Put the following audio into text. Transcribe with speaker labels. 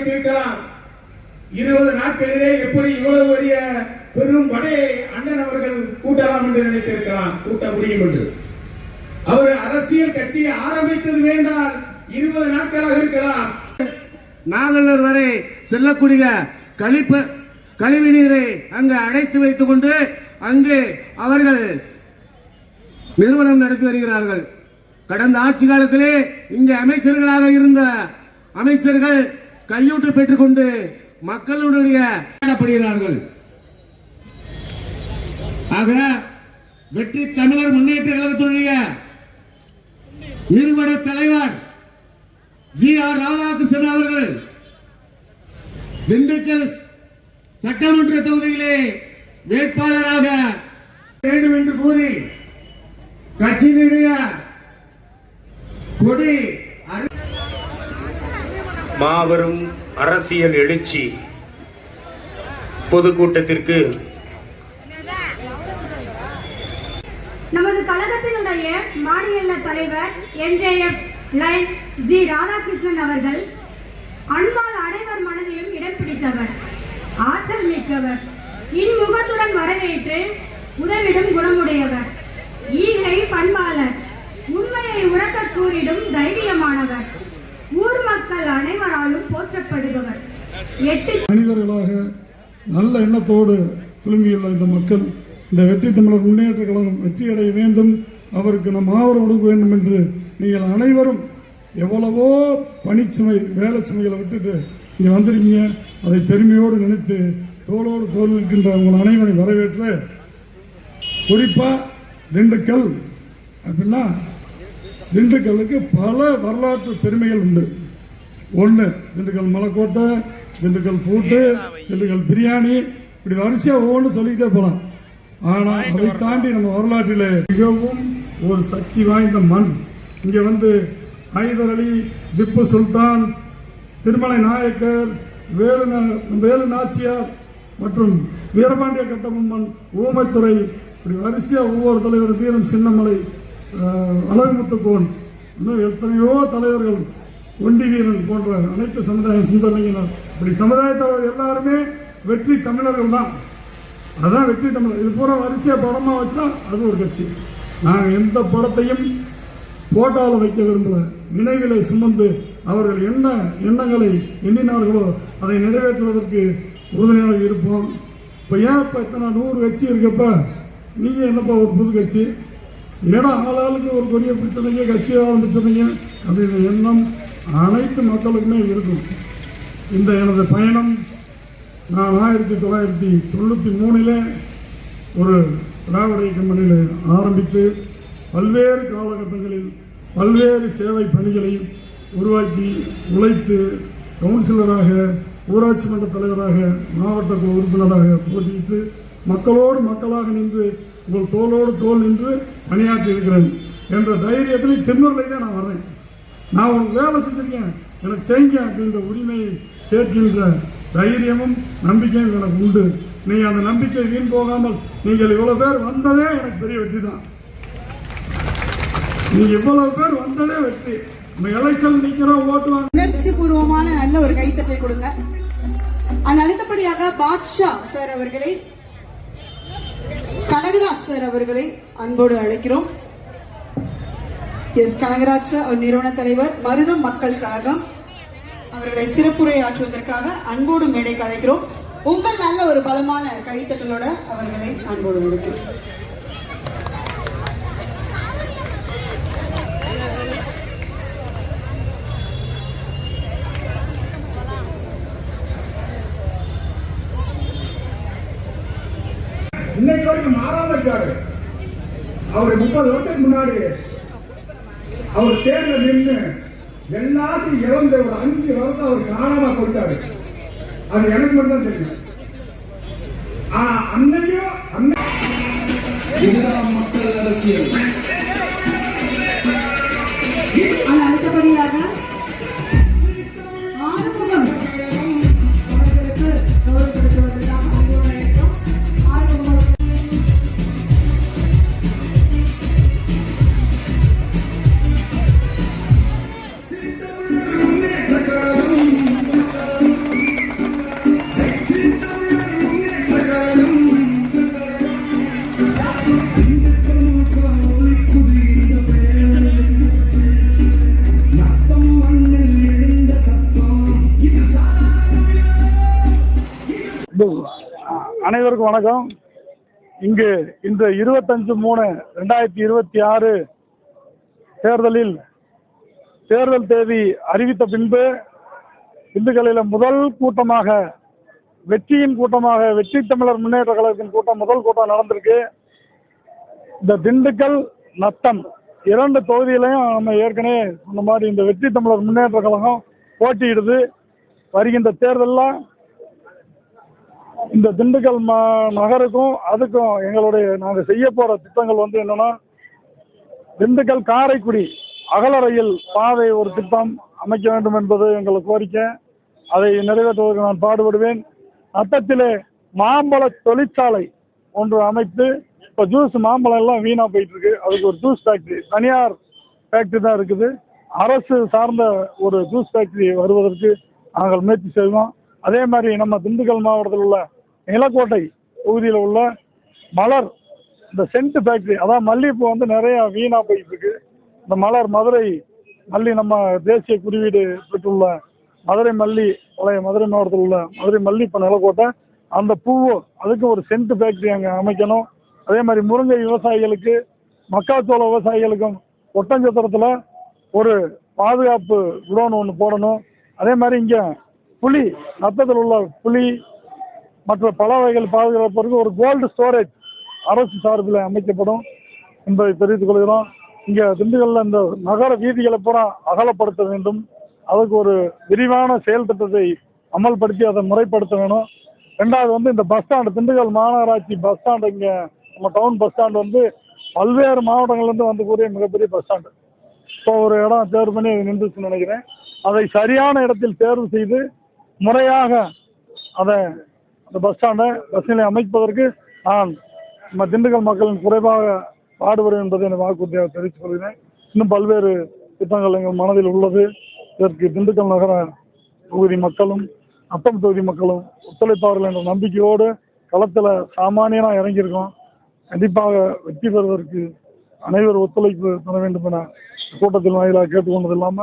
Speaker 1: இருக்கலாம். 20 நாட்களிலே எப்படி இவ்வளவு பெரிய பெரும் படையை அண்ணன் அவர்கள் கூட்டலாம் என்று நினைத்திருக்கலாம். கூட்ட முடியும் என்று அவர் அரசியல் கட்சியை ஆரம்பித்தது வேண்டால் 20 நாட்களாக இருக்கலாம்.
Speaker 2: நாகலூர் வரை செல்லக்கூடிய கழிவு நீரை அங்கு அடைத்து வைத்துக் கொண்டு அங்கு அவர்கள் நிறுவனம் நடத்தி வருகிறார்கள். கடந்த ஆட்சி காலத்திலே இங்கு அமைச்சர்களாக இருந்த அமைச்சர்கள் கையூட்டு பெற்றுக் கொண்டு மக்களுடைய ஆக வெற்றி தமிழர் முன்னேற்ற கழகத்தினுடைய நிறுவன தலைவர் ஜி.ஆர். ராதாகிருஷ்ணன் அவர்கள் திண்டுக்கல் சட்டமன்ற தொகுதியிலே வேட்பாளராக வேண்டும் என்று கூறி கட்சியினுடைய கொடி
Speaker 3: மாபெரும் அரசியல் எழுச்சி பொதுக்கூட்டத்திற்கு
Speaker 4: நமது கழகத்தினுடைய மாநில தலைவர் என்ஜேஎஃப் லைன் ஜி. ராதாகிருஷ்ணன் அவர்கள் அன்பால் அனைவர் மனதிலும் இடம் பிடித்தவர், ஆற்றல் மிக்கவர், இன்முகத்துடன் வரவேற்று உதவிடும் குணமுடையவர், ஈகை பண்பாளர், உண்மையை உறக்க கூறிடும் தைரியமானவர், ஊர் மக்கள் அனைவராலும் போற்றப்படுபவர்.
Speaker 5: மனிதர்களாக நல்ல எண்ணத்தோடு குழுமியுள்ள இந்த மக்கள் இந்த வெற்றி தமிழர் முன்னேற்ற கழகம் வெற்றியடைய வேண்டும், அவருக்கு நம் ஆதரவு கொடுக்க வேண்டும் என்று நீங்கள் அனைவரும் எவ்வளவோ பணிச்சுமை வேலை சுமைகளை விட்டுட்டு இங்கே வந்திருக்கீங்க. அதை பெருமையோடு நினைத்து தோளோடு தோல் நிற்கின்ற உங்கள் அனைவரை வரவேற்று, குறிப்பாக திண்டுக்கல் அப்படின்னா திண்டுக்கல்லுக்கு பல வரலாற்று பெருமைகள் உண்டு. ஒன்று திண்டுக்கல் மலைக்கோட்டை, திண்டுக்கல் பூட்டு, திண்டுக்கல் பிரியாணி, இப்படி வரிசையாக ஒவ்வொன்று சொல்லிக்கிட்டே போகலாம். ஆனால் அதை தாண்டி நம்ம வரலாற்றில் மிகவும் ஒரு சக்தி வாய்ந்த மண். இங்கே வந்து ஹைதர் அலி, திப்பு சுல்தான், திருமலை நாயக்கர், வேலு நாச்சியார் மற்றும் வீரபாண்டிய கட்டபொம்மன், ஊமைத்துறை, இப்படி வரிசையாக ஒவ்வொரு தலைவர், தீரன் சின்னமலை, அழகுமுத்துக்கோன், இன்னும் எத்தனையோ தலைவர்கள், ஒண்டி வீரன் போன்ற அனைத்து சமுதாயம், சிந்தனையினர், இப்படி சமுதாயத்தலைவர் எல்லாருமே வெற்றி தமிழர்கள் தான். அதான் வெற்றி தமிழர். இது பூரா வரிசையாக படமாக வச்சா அது ஒரு கட்சி. நாங்கள் எந்த படத்தையும் போட்டாவில் வைக்க விரும்பல, நினைவிலை சுமந்து அவர்கள் என்ன எண்ணங்களை எண்ணினார்களோ அதை நிறைவேற்றுவதற்கு உறுதுணையாக இருப்போம். இப்போ ஏன் இப்போ இத்தனை 100 கட்சி இருக்கப்ப நீங்கள் என்னப்பா ஒரு புது கட்சி, ஏன்னா ஆளாளுக்கு ஒரு கொடியை பிடிச்சதைங்க, கட்சியை ஆரம்பிச்சதைங்க அப்படின்ற எண்ணம் அனைத்து மக்களுக்குமே இருக்கும். இந்த எனது பயணம் நான் 1993 ஒரு திராவிட கம்பெனியில் ஆரம்பித்து பல்வேறு காலகட்டங்களில் பல்வேறு சேவை பணிகளை உருவாக்கி உழைத்து கவுன்சிலராக, ஊராட்சி மன்ற தலைவராக, மாவட்ட உறுப்பினராக போட்டியிட்டு மக்களோடு மக்களாக நின்று உங்கள் தோளோடு தோல் நின்று பணியாற்றி இருக்கிறேன் என்ற தைரியத்தில் திருநூரில் தான் நான் வர்றேன். நான் உங்களுக்கு வேலை செஞ்சிருக்கேன், எனக்கு செய்யுங்க அப்படின்ற உரிமையை கேட்கின்ற தைரியமும் நம்பிக்கையும் எனக்கு உண்டு. நீங்கள் அந்த நம்பிக்கை வீண் போகாமல் நீங்கள் இவ்வளவு பேர் வந்ததே எனக்கு பெரிய வெற்றி தான். நீங்க இவ்வளவு பேர் வந்ததே வெற்றி. எலெக்ஷன் நிக்கிறோம், ஓட்டு வாங்க.
Speaker 6: உணர்ச்சி பூர்வமான நல்ல ஒரு கைத்தட்டை கொடுங்க. அடுத்தபடியாக பாட்ஷா சார் அவர்களை, கனகராஜ் சார் அவர்களை அன்போடு அழைக்கிறோம். எஸ் கனகராஜ் சார் நிறுவன தலைவர், மருதம் மக்கள் கழகம், அவர்களை சிறப்புரை ஆற்றுவதற்காக அன்போடு மேடைக்கு அழைக்கிறோம். உங்கள் நல்ல ஒரு பலமான கைத்தட்டலோட அவர்களை அன்போடு அழைக்கிறோம்.
Speaker 1: இன்னைக்கு வரைக்கும் மாறாம இருக்காரு. அவர் 30 வருஷத்துக்கு முன்னாடி அவர் தேர்தல் நின்று எல்லாத்தையும் இழந்த ஒரு 5 வருஷம் அவர் காணாம போயிட்டாரு. அது எனக்கு மட்டும் தான் தெரியும். அன்னையும் மக்கள் அரசியல்.
Speaker 6: அடுத்தபடியாக ஆறுமுகம் அவர்களுக்கு கௌரவப்படுத்துவதற்காக அன்போடு அழைக்கிறோம். ஆறுமுகம்
Speaker 5: அனைவருக்கும் வணக்கம். இங்கு இந்த 25/3/2026 தேர்தலில் தேர்தல் தேதி அறிவித்த பின்பு திண்டுக்கல்லில் முதல் கூட்டமாக வெற்றியின் கூட்டமாக வெற்றி தமிழர் முன்னேற்ற கழகத்தின் கூட்டம் முதல் கூட்டம் நடந்திருக்கு. இந்த திண்டுக்கல் நத்தம் 2 தொகுதியிலையும் நம்ம ஏற்கனவே சொன்ன மாதிரி இந்த வெற்றி தமிழர் முன்னேற்ற கழகம் போட்டியிடுது. வருகின்ற தேர்தலில் இந்த திண்டுக்கல் நகருக்கும் அதுக்கும் நாங்கள் செய்ய போகிற திட்டங்கள் என்னன்னா, திண்டுக்கல் காரைக்குடி அகல ரயில் பாதை ஒரு திட்டம் அமைக்க வேண்டும் என்பது எங்களுக்கு கோரிக்கை. அதை நிறைவேற்றுவதற்கு நான் பாடுபடுவேன். நத்தத்திலே மாம்பழ தொழிற்சாலை ஒன்று அமைத்து, இப்போ ஜூஸ் மாம்பழம் எல்லாம் வீணாக போயிட்டு இருக்கு. அதுக்கு ஒரு ஜூஸ் ஃபேக்ட்ரி, தனியார் ஃபேக்ட்ரி தான் இருக்குது. அரசு சார்ந்த ஒரு ஜூஸ் ஃபேக்ட்ரி வருவதற்கு நாங்கள் முயற்சி செய்வோம். அதே மாதிரி நம்ம திண்டுக்கல் மாவட்டத்தில் உள்ள நிலக்கோட்டை தொகுதியில் உள்ள மலர் இந்த சென்ட் ஃபேக்ட்ரி, அதான் மல்லிகைப்பூ நிறைய வீணாக போயிட்டு இருக்கு. இந்த மலர் மதுரை மல்லி நம்ம தேசிய குறியீடு பெற்றுள்ள மதுரை மல்லி பழைய மதுரை மாவட்டத்தில் உள்ள மதுரை மல்லி இப்போ நிலக்கோட்டை அந்த பூவு அதுக்கு ஒரு சென்ட் ஃபேக்ட்ரி அங்கே அமைக்கணும். அதே மாதிரி முருங்கை விவசாயிகளுக்கு மக்காச்சோள விவசாயிகளுக்கும் ஒட்டஞ்சத்திரத்தில் ஒரு பாதுகாப்பு குடோன் ஒன்று போடணும். அதே மாதிரி இங்கே புலி நத்தத்தில் உள்ள புலி மற்ற பல வகைகள் பாதுகாப்பதற்கு ஒரு கோல்டு ஸ்டோரேஜ் அரசு சார்பில் அமைக்கப்படும் என்பதை தெரிவித்துக் கொள்கிறோம். இங்கே திண்டுக்கல்லில் இந்த நகர வீதிகளை பூரா அகலப்படுத்த வேண்டும். அதுக்கு ஒரு விரிவான செயல் திட்டத்தை அமல்படுத்தி அதை முறைப்படுத்த வேணும். 2வது இந்த பஸ் ஸ்டாண்டு, திண்டுக்கல் மாநகராட்சி பஸ் ஸ்டாண்டு, இங்கே நம்ம டவுன் பஸ் ஸ்டாண்டு பல்வேறு மாவட்டங்கள்லேருந்து வந்துக்கூடிய மிகப்பெரிய பஸ் ஸ்டாண்டு. இப்போ ஒரு இடம் தேர்வு பண்ணி நின்றுச்சுன்னு நினைக்கிறேன். அதை சரியான இடத்தில் தேர்வு செய்து முறையாக அதை அந்த பஸ் ஸ்டாண்டை பஸ் நிலையம் அமைப்பதற்கு நான் நம்ம திண்டுக்கல் மக்களின் குறைவாக பாடுபடும் என்பதை என வாக்குறுதியாக தெரிவித்துக் கொள்கிறேன். இன்னும் பல்வேறு திட்டங்கள் எங்கள் மனதில் உள்ளது. இதற்கு திண்டுக்கல் நகர தொகுதி மக்களும் நத்தம் தொகுதி மக்களும் ஒத்துழைப்பார்கள் என்ற நம்பிக்கையோடு களத்தில் சாமானியனாக இறங்கியிருக்கோம். கண்டிப்பாக வெற்றி பெறுவதற்கு அனைவரும் ஒத்துழைப்பு தர வேண்டும் என கூட்டத்தில் வாயிலாக கேட்டுக்கொண்டது இல்லாமல்